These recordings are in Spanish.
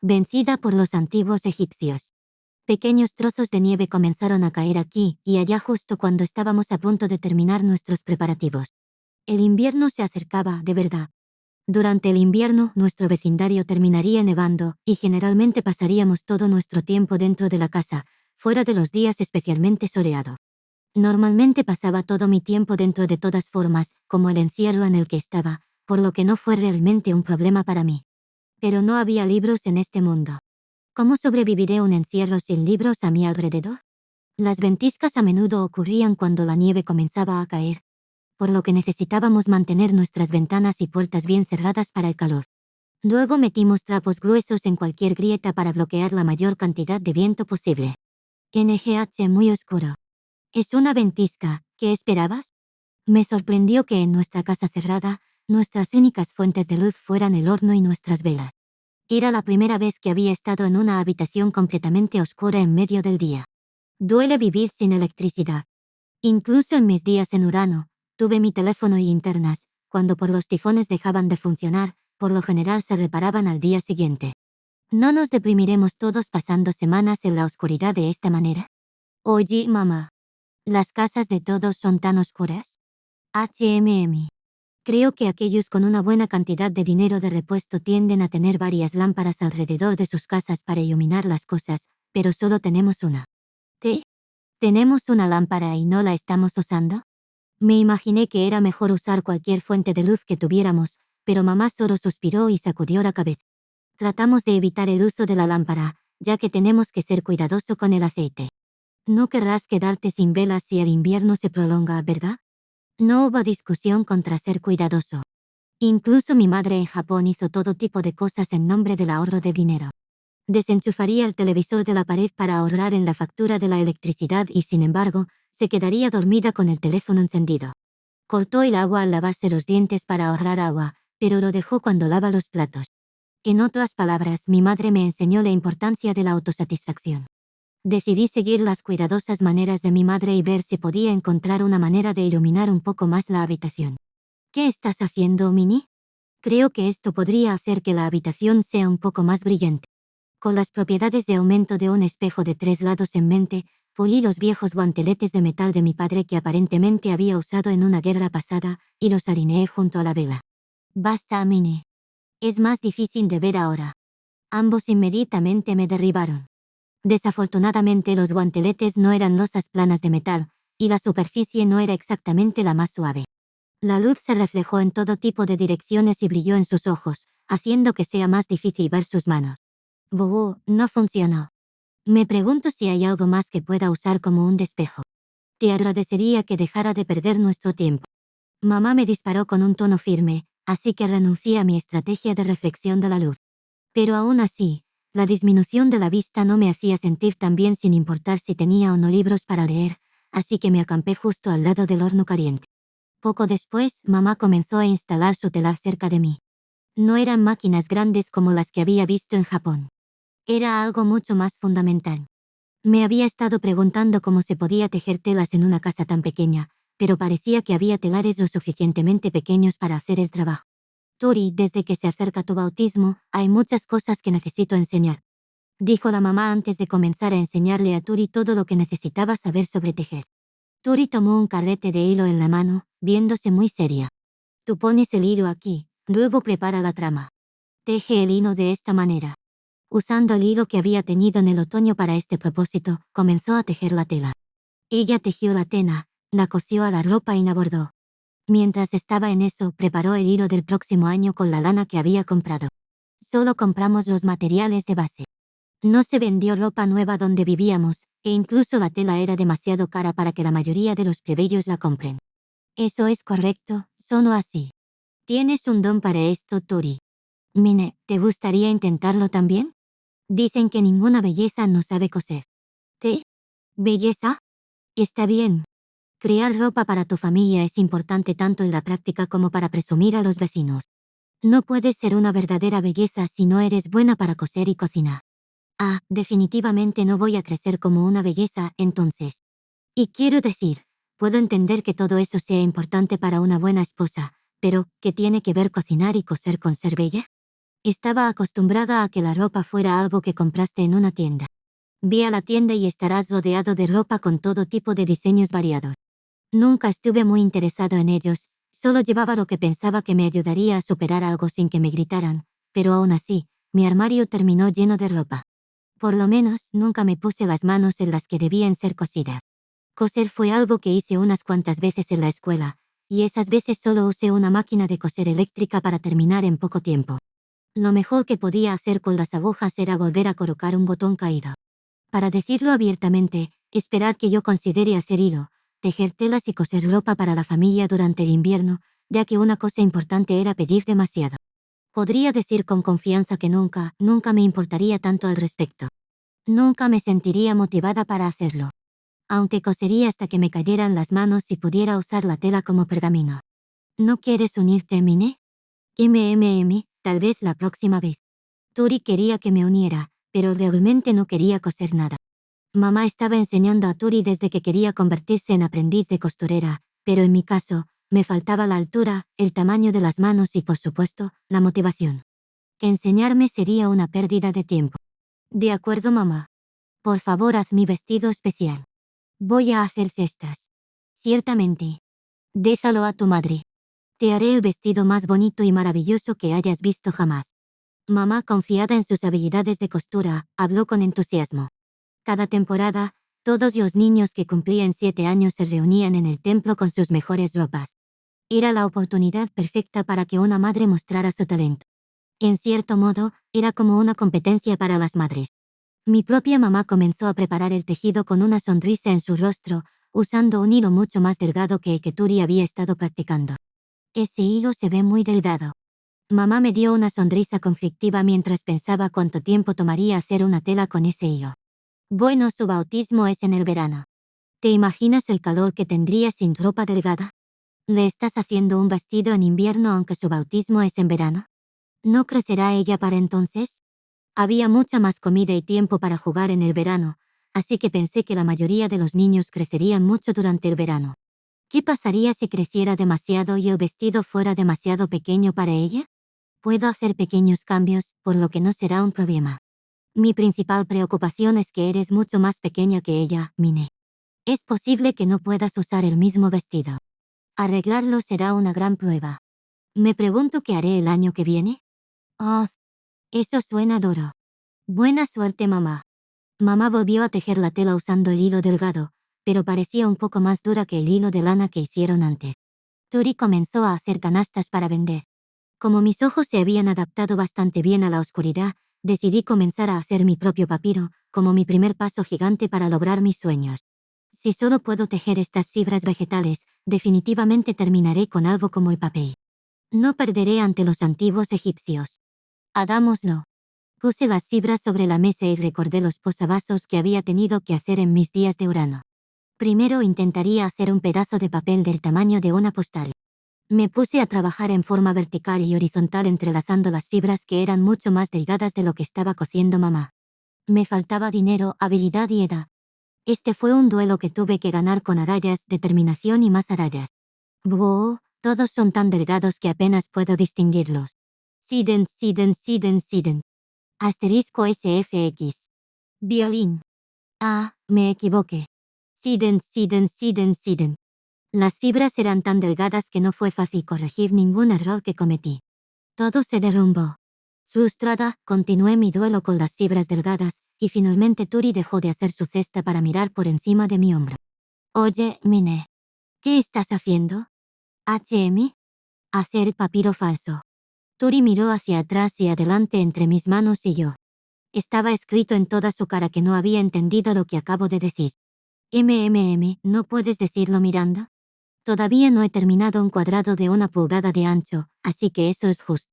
vencida por los antiguos egipcios. Pequeños trozos de nieve comenzaron a caer aquí y allá justo cuando estábamos a punto de terminar nuestros preparativos. El invierno se acercaba, de verdad. Durante el invierno, nuestro vecindario terminaría nevando y generalmente pasaríamos todo nuestro tiempo dentro de la casa, fuera de los días especialmente soleados. Normalmente pasaba todo mi tiempo dentro de todas formas, como el encierro en el que estaba, por lo que no fue realmente un problema para mí. Pero no había libros en este mundo. ¿Cómo sobreviviré un encierro sin libros a mi alrededor? Las ventiscas a menudo ocurrían cuando la nieve comenzaba a caer, por lo que necesitábamos mantener nuestras ventanas y puertas bien cerradas para el calor. Luego metimos trapos gruesos en cualquier grieta para bloquear la mayor cantidad de viento posible. NGH muy oscuro. Es una ventisca, ¿qué esperabas? Me sorprendió que en nuestra casa cerrada, nuestras únicas fuentes de luz fueran el horno y nuestras velas. Era la primera vez que había estado en una habitación completamente oscura en medio del día. Duele vivir sin electricidad. Incluso en mis días en Urano, tuve mi teléfono y linternas, cuando por los tifones dejaban de funcionar, por lo general se reparaban al día siguiente. ¿No nos deprimiremos todos pasando semanas en la oscuridad de esta manera? Oye, mamá. ¿Las casas de todos son tan oscuras? HMM. Creo que aquellos con una buena cantidad de dinero de repuesto tienden a tener varias lámparas alrededor de sus casas para iluminar las cosas, pero solo tenemos una. ¿Qué? ¿Tenemos una lámpara y no la estamos usando? Me imaginé que era mejor usar cualquier fuente de luz que tuviéramos, pero mamá solo suspiró y sacudió la cabeza. Tratamos de evitar el uso de la lámpara, ya que tenemos que ser cuidadoso con el aceite. No querrás quedarte sin velas si el invierno se prolonga, ¿verdad? No hubo discusión contra ser cuidadoso. Incluso mi madre en Japón hizo todo tipo de cosas en nombre del ahorro de dinero. Desenchufaría el televisor de la pared para ahorrar en la factura de la electricidad y, sin embargo, se quedaría dormida con el teléfono encendido. Cortó el agua al lavarse los dientes para ahorrar agua, pero lo dejó cuando lava los platos. En otras palabras, mi madre me enseñó la importancia de la autosatisfacción. Decidí seguir las cuidadosas maneras de mi madre y ver si podía encontrar una manera de iluminar un poco más la habitación. ¿Qué estás haciendo, Minnie? Creo que esto podría hacer que la habitación sea un poco más brillante. Con las propiedades de aumento de un espejo de 3 lados en mente, pulí los viejos guanteletes de metal de mi padre que aparentemente había usado en una guerra pasada y los alineé junto a la vela. Basta, Minnie. Es más difícil de ver ahora. Ambos inmediatamente me derribaron. Desafortunadamente los guanteletes no eran losas planas de metal, y la superficie no era exactamente la más suave. La luz se reflejó en todo tipo de direcciones y brilló en sus ojos, haciendo que sea más difícil ver sus manos. No funcionó. Me pregunto si hay algo más que pueda usar como un despejo. Te agradecería que dejara de perder nuestro tiempo. Mamá me disparó con un tono firme, así que renuncié a mi estrategia de reflexión de la luz. Pero aún así, la disminución de la vista no me hacía sentir tan bien sin importar si tenía o no libros para leer, así que me acampé justo al lado del horno caliente. Poco después, mamá comenzó a instalar su telar cerca de mí. No eran máquinas grandes como las que había visto en Japón. Era algo mucho más fundamental. Me había estado preguntando cómo se podía tejer telas en una casa tan pequeña, pero parecía que había telares lo suficientemente pequeños para hacer el trabajo. Tori, desde que se acerca tu bautismo, hay muchas cosas que necesito enseñar, dijo la mamá antes de comenzar a enseñarle a Tori todo lo que necesitaba saber sobre tejer. Tori tomó un carrete de hilo en la mano, viéndose muy seria. Tú pones el hilo aquí, luego prepara la trama. Teje el hilo de esta manera. Usando el hilo que había teñido en el otoño para este propósito, comenzó a tejer la tela. Ella tejió la tela, la cosió a la ropa y la bordó. Mientras estaba en eso, preparó el hilo del próximo año con la lana que había comprado. Solo compramos los materiales de base. No se vendió ropa nueva donde vivíamos, e incluso la tela era demasiado cara para que la mayoría de los plebeyos la compren. Eso es correcto, solo así. Tienes un don para esto, Tori. Mine, ¿te gustaría intentarlo también? Dicen que ninguna belleza no sabe coser. ¿Qué? ¿Belleza? Está bien. Crear ropa para tu familia es importante tanto en la práctica como para presumir a los vecinos. No puedes ser una verdadera belleza si no eres buena para coser y cocinar. Definitivamente no voy a crecer como una belleza, entonces. Y quiero decir, puedo entender que todo eso sea importante para una buena esposa, pero ¿qué tiene que ver cocinar y coser con ser bella? Estaba acostumbrada a que la ropa fuera algo que compraste en una tienda. Ve a la tienda y estarás rodeado de ropa con todo tipo de diseños variados. Nunca estuve muy interesado en ellos, solo llevaba lo que pensaba que me ayudaría a superar algo sin que me gritaran, pero aún así, mi armario terminó lleno de ropa. Por lo menos, nunca me puse las manos en las que debían ser cosidas. Coser fue algo que hice unas cuantas veces en la escuela, y esas veces solo usé una máquina de coser eléctrica para terminar en poco tiempo. Lo mejor que podía hacer con las agujas era volver a colocar un botón caído. Para decirlo abiertamente, esperar que yo considere hacer hilo, tejer telas y coser ropa para la familia durante el invierno, ya que una cosa importante era pedir demasiado. Podría decir con confianza que nunca me importaría tanto al respecto. Nunca me sentiría motivada para hacerlo. Aunque cosería hasta que me cayeran las manos si pudiera usar la tela como pergamino. ¿No quieres unirte, Mine? Tal vez la próxima vez. Tori quería que me uniera, pero realmente no quería coser nada. Mamá estaba enseñando a Tori desde que quería convertirse en aprendiz de costurera, pero en mi caso, me faltaba la altura, el tamaño de las manos y, por supuesto, la motivación. Enseñarme sería una pérdida de tiempo. De acuerdo, mamá. Por favor, haz mi vestido especial. Voy a hacer cestas. Ciertamente. Déjalo a tu madre. Te haré el vestido más bonito y maravilloso que hayas visto jamás. Mamá, confiada en sus habilidades de costura, habló con entusiasmo. Cada temporada, todos los niños que cumplían 7 años se reunían en el templo con sus mejores ropas. Era la oportunidad perfecta para que una madre mostrara su talento. En cierto modo, era como una competencia para las madres. Mi propia mamá comenzó a preparar el tejido con una sonrisa en su rostro, usando un hilo mucho más delgado que el que Turi había estado practicando. Ese hilo se ve muy delgado. Mamá me dio una sonrisa conflictiva mientras pensaba cuánto tiempo tomaría hacer una tela con ese hilo. Bueno, su bautismo es en el verano. ¿Te imaginas el calor que tendría sin ropa delgada? ¿Le estás haciendo un vestido en invierno aunque su bautismo es en verano? ¿No crecerá ella para entonces? Había mucha más comida y tiempo para jugar en el verano, así que pensé que la mayoría de los niños crecerían mucho durante el verano. ¿Qué pasaría si creciera demasiado y el vestido fuera demasiado pequeño para ella? Puedo hacer pequeños cambios, por lo que no será un problema. Mi principal preocupación es que eres mucho más pequeña que ella, Mine. Es posible que no puedas usar el mismo vestido. Arreglarlo será una gran prueba. Me pregunto qué haré el año que viene. Oh, eso suena duro. Buena suerte, mamá. Mamá volvió a tejer la tela usando el hilo delgado, pero parecía un poco más dura que el hilo de lana que hicieron antes. Tori comenzó a hacer canastas para vender. Como mis ojos se habían adaptado bastante bien a la oscuridad, decidí comenzar a hacer mi propio papiro, como mi primer paso gigante para lograr mis sueños. Si solo puedo tejer estas fibras vegetales, definitivamente terminaré con algo como el papel. No perderé ante los antiguos egipcios. Hagámoslo. Puse las fibras sobre la mesa y recordé los posavasos que había tenido que hacer en mis días de Urano. Primero intentaría hacer un pedazo de papel del tamaño de una postal. Me puse a trabajar en forma vertical y horizontal entrelazando las fibras que eran mucho más delgadas de lo que estaba cociendo mamá. Me faltaba dinero, habilidad y edad. Este fue un duelo que tuve que ganar con agallas, determinación y más agallas. ¡Wow! Todos son tan delgados que apenas puedo distinguirlos. Siden. Asterisco SFX. Violín. Ah, me equivoqué. Siden. Las fibras eran tan delgadas que no fue fácil corregir ningún error que cometí. Todo se derrumbó. Frustrada, continué mi duelo con las fibras delgadas, y finalmente Turi dejó de hacer su cesta para mirar por encima de mi hombro. Oye, Mine. ¿Qué estás haciendo? HM. Hacer papiro falso. Turi miró hacia atrás y adelante entre mis manos y yo. Estaba escrito en toda su cara que no había entendido lo que acabo de decir. ¿No puedes decirlo, Miranda? Todavía no he terminado un cuadrado de 1 pulgada de ancho, así que eso es justo.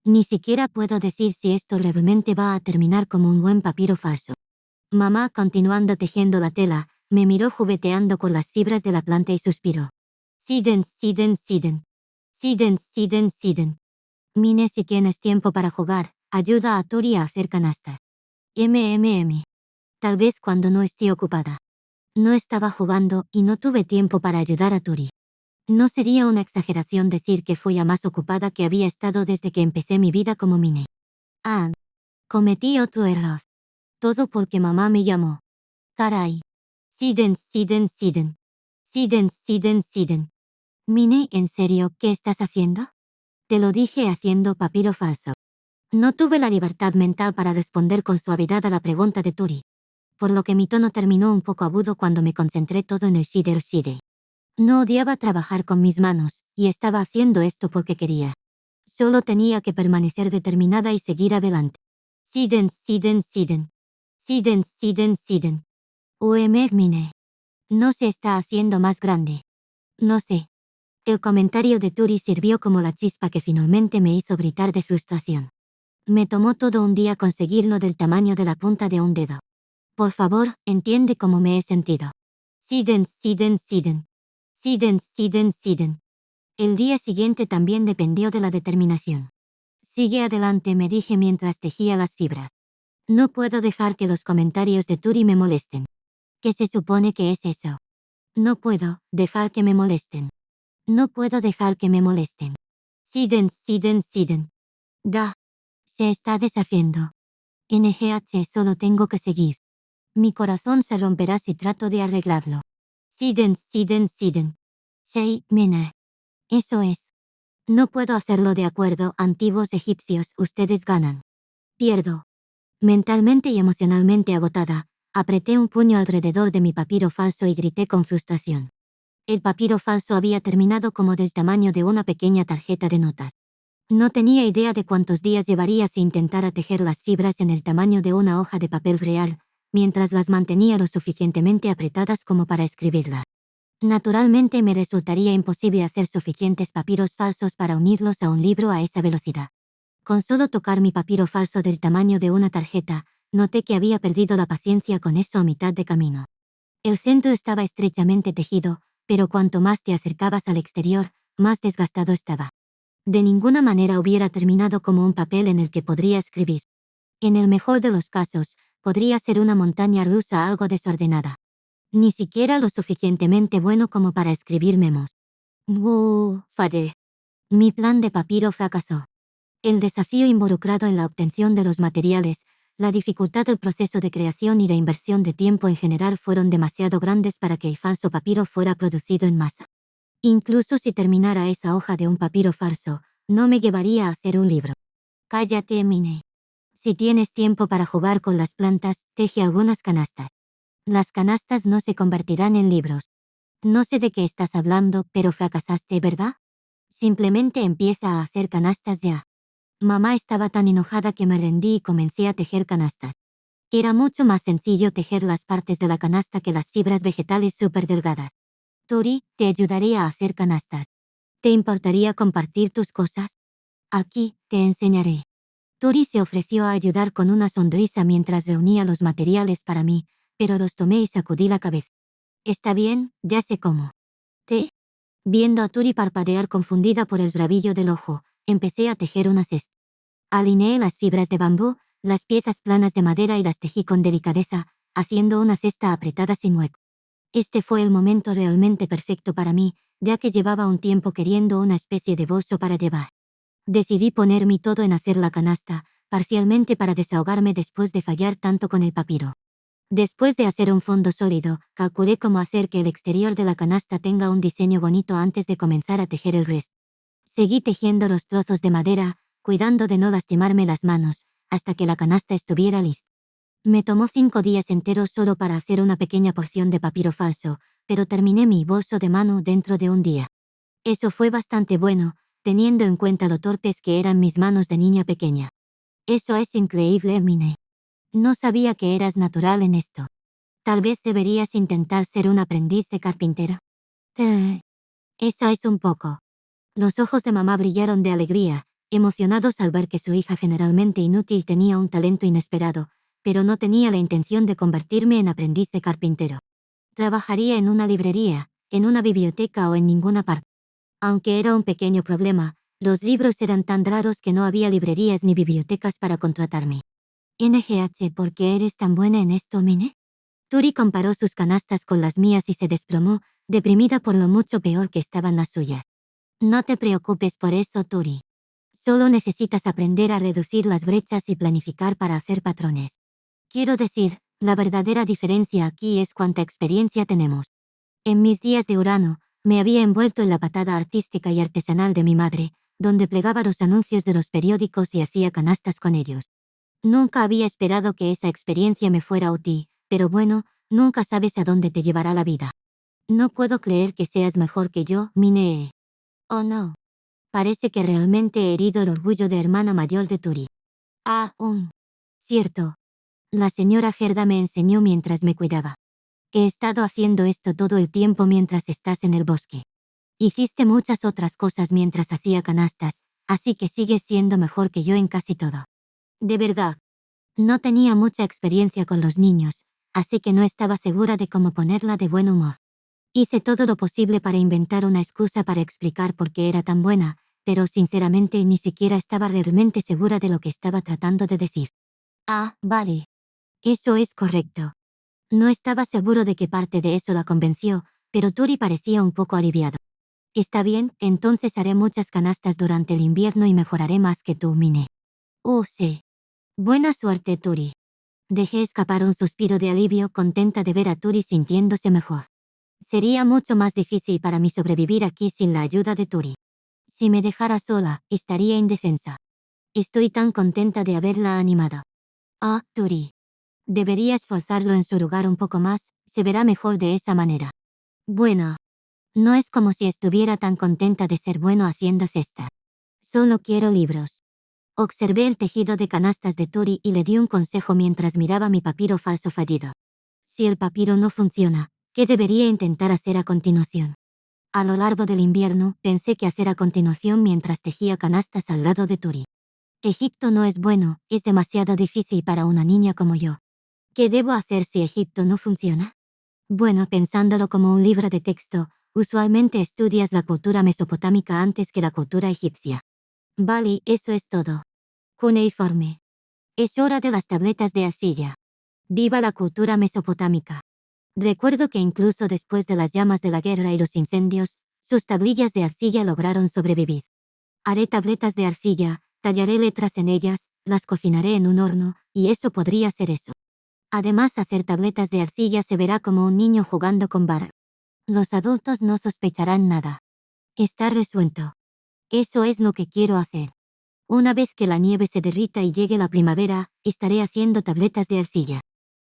Ni siquiera puedo decir si esto realmente va a terminar como un buen papiro falso. Mamá, continuando tejiendo la tela, me miró jugueteando con las fibras de la planta y suspiró. Siden. Mine, si tienes tiempo para jugar, ayuda a Tori a hacer canastas. Tal vez cuando no esté ocupada. No estaba jugando y no tuve tiempo para ayudar a Tori. No sería una exageración decir que fui la más ocupada que había estado desde que empecé mi vida como Mine. Ah, cometí otro error. Todo porque mamá me llamó. Caray. Siden, Siden, Siden. Siden, Siden, Siden. Mine, ¿en serio qué estás haciendo? Te lo dije haciendo papiro falso. No tuve la libertad mental para responder con suavidad a la pregunta de Turi, por lo que mi tono terminó un poco agudo cuando me concentré todo en el shide. No odiaba trabajar con mis manos, y estaba haciendo esto porque quería. Solo tenía que permanecer determinada y seguir adelante. Siden, Siden, Siden. Siden, Siden, Siden. Mine. No se está haciendo más grande. No sé. El comentario de Turi sirvió como la chispa que finalmente me hizo gritar de frustración. Me tomó todo un día conseguirlo del tamaño de la punta de un dedo. Por favor, entiende cómo me he sentido. Siden, Siden, Siden. Siden, Siden, Siden. El día siguiente también dependió de la determinación. Sigue adelante, me dije mientras tejía las fibras. No puedo dejar que los comentarios de Turi me molesten. ¿Qué se supone que es eso? No puedo dejar que me molesten. No puedo dejar que me molesten. Siden, Siden, Siden. Da. Se está deshaciendo. NGH, solo tengo que seguir. Mi corazón se romperá si trato de arreglarlo. Siden, Siden, Siden. Sei, Mena. Eso es. No puedo hacerlo de acuerdo, antiguos egipcios, ustedes ganan. Pierdo. Mentalmente y emocionalmente agotada, apreté un puño alrededor de mi papiro falso y grité con frustración. El papiro falso había terminado como del tamaño de una pequeña tarjeta de notas. No tenía idea de cuántos días llevaría si intentara tejer las fibras en el tamaño de una hoja de papel real, mientras las mantenía lo suficientemente apretadas como para escribirla. Naturalmente me resultaría imposible hacer suficientes papiros falsos para unirlos a un libro a esa velocidad. Con solo tocar mi papiro falso del tamaño de una tarjeta, noté que había perdido la paciencia con eso a mitad de camino. El centro estaba estrechamente tejido, pero cuanto más te acercabas al exterior, más desgastado estaba. De ninguna manera hubiera terminado como un papel en el que podría escribir. En el mejor de los casos, podría ser una montaña rusa algo desordenada. Ni siquiera lo suficientemente bueno como para escribir memos. Fallé. Mi plan de papiro fracasó. El desafío involucrado en la obtención de los materiales, la dificultad del proceso de creación y la inversión de tiempo en general fueron demasiado grandes para que el falso papiro fuera producido en masa. Incluso si terminara esa hoja de un papiro falso, no me llevaría a hacer un libro. Cállate, Mine. Si tienes tiempo para jugar con las plantas, teje algunas canastas. Las canastas no se convertirán en libros. No sé de qué estás hablando, pero fracasaste, ¿verdad? Simplemente empieza a hacer canastas ya. Mamá estaba tan enojada que me rendí y comencé a tejer canastas. Era mucho más sencillo tejer las partes de la canasta que las fibras vegetales súper delgadas. Tori, te ayudaré a hacer canastas. ¿Te importaría compartir tus cosas? Aquí, te enseñaré. Tori se ofreció a ayudar con una sonrisa mientras reunía los materiales para mí, pero los tomé y sacudí la cabeza. Está bien, ya sé cómo. ¿Te? Viendo a Tori parpadear confundida por el rabillo del ojo, empecé a tejer una cesta. Alineé las fibras de bambú, las piezas planas de madera y las tejí con delicadeza, haciendo una cesta apretada sin hueco. Este fue el momento realmente perfecto para mí, ya que llevaba un tiempo queriendo una especie de bolso para llevar. Decidí poner mi todo en hacer la canasta, parcialmente para desahogarme después de fallar tanto con el papiro. Después de hacer un fondo sólido, calculé cómo hacer que el exterior de la canasta tenga un diseño bonito antes de comenzar a tejer el resto. Seguí tejiendo los trozos de madera, cuidando de no lastimarme las manos, hasta que la canasta estuviera lista. Me tomó 5 días enteros solo para hacer una pequeña porción de papiro falso, pero terminé mi bolso de mano dentro de un día. Eso fue bastante bueno, teniendo en cuenta lo torpes que eran mis manos de niña pequeña. Eso es increíble, Mine. No sabía que eras natural en esto. Tal vez deberías intentar ser un aprendiz de carpintero. Esa es un poco. Los ojos de mamá brillaron de alegría, emocionados al ver que su hija generalmente inútil tenía un talento inesperado, pero no tenía la intención de convertirme en aprendiz de carpintero. Trabajaría en una librería, en una biblioteca o en ninguna parte. Aunque era un pequeño problema, los libros eran tan raros que no había librerías ni bibliotecas para contratarme. NGH, ¿por qué eres tan buena en esto, Mine? Turi comparó sus canastas con las mías y se desplomó, deprimida por lo mucho peor que estaban las suyas. No te preocupes por eso, Turi. Solo necesitas aprender a reducir las brechas y planificar para hacer patrones. Quiero decir, la verdadera diferencia aquí es cuánta experiencia tenemos. En mis días de Urano, me había envuelto en la patada artística y artesanal de mi madre, donde plegaba los anuncios de los periódicos y hacía canastas con ellos. Nunca había esperado que esa experiencia me fuera útil, pero bueno, nunca sabes a dónde te llevará la vida. No puedo creer que seas mejor que yo, Minee. Oh no. Parece que realmente he herido el orgullo de hermana mayor de Turi. Cierto. La señora Gerda me enseñó mientras me cuidaba. He estado haciendo esto todo el tiempo mientras estás en el bosque. Hiciste muchas otras cosas mientras hacía canastas, así que sigues siendo mejor que yo en casi todo. De verdad. No tenía mucha experiencia con los niños, así que no estaba segura de cómo ponerla de buen humor. Hice todo lo posible para inventar una excusa para explicar por qué era tan buena, pero sinceramente ni siquiera estaba realmente segura de lo que estaba tratando de decir. Vale. Eso es correcto. No estaba seguro de qué parte de eso la convenció, pero Turi parecía un poco aliviado. Está bien, entonces haré muchas canastas durante el invierno y mejoraré más que tú, Mine. Sí. Buena suerte, Turi. Dejé escapar un suspiro de alivio, contenta de ver a Turi sintiéndose mejor. Sería mucho más difícil para mí sobrevivir aquí sin la ayuda de Turi. Si me dejara sola, estaría indefensa. Estoy tan contenta de haberla animado. Turi. Deberías forzarlo en su lugar un poco más, se verá mejor de esa manera. Bueno. No es como si estuviera tan contenta de ser bueno haciendo cestas. Solo quiero libros. Observé el tejido de canastas de Turi y le di un consejo mientras miraba mi papiro falso fallido. Si el papiro no funciona, ¿qué debería intentar hacer a continuación? A lo largo del invierno, pensé qué hacer a continuación mientras tejía canastas al lado de Turi. Egipto no es bueno, es demasiado difícil para una niña como yo. ¿Qué debo hacer si Egipto no funciona? Bueno, pensándolo como un libro de texto, usualmente estudias la cultura mesopotámica antes que la cultura egipcia. Vale, eso es todo. Cuneiforme. Es hora de las tabletas de arcilla. Viva la cultura mesopotámica. Recuerdo que incluso después de las llamas de la guerra y los incendios, sus tablillas de arcilla lograron sobrevivir. Haré tabletas de arcilla, tallaré letras en ellas, las cocinaré en un horno, y eso podría ser eso. Además, hacer tabletas de arcilla se verá como un niño jugando con vara. Los adultos no sospecharán nada. Está resuelto. Eso es lo que quiero hacer. Una vez que la nieve se derrita y llegue la primavera, estaré haciendo tabletas de arcilla.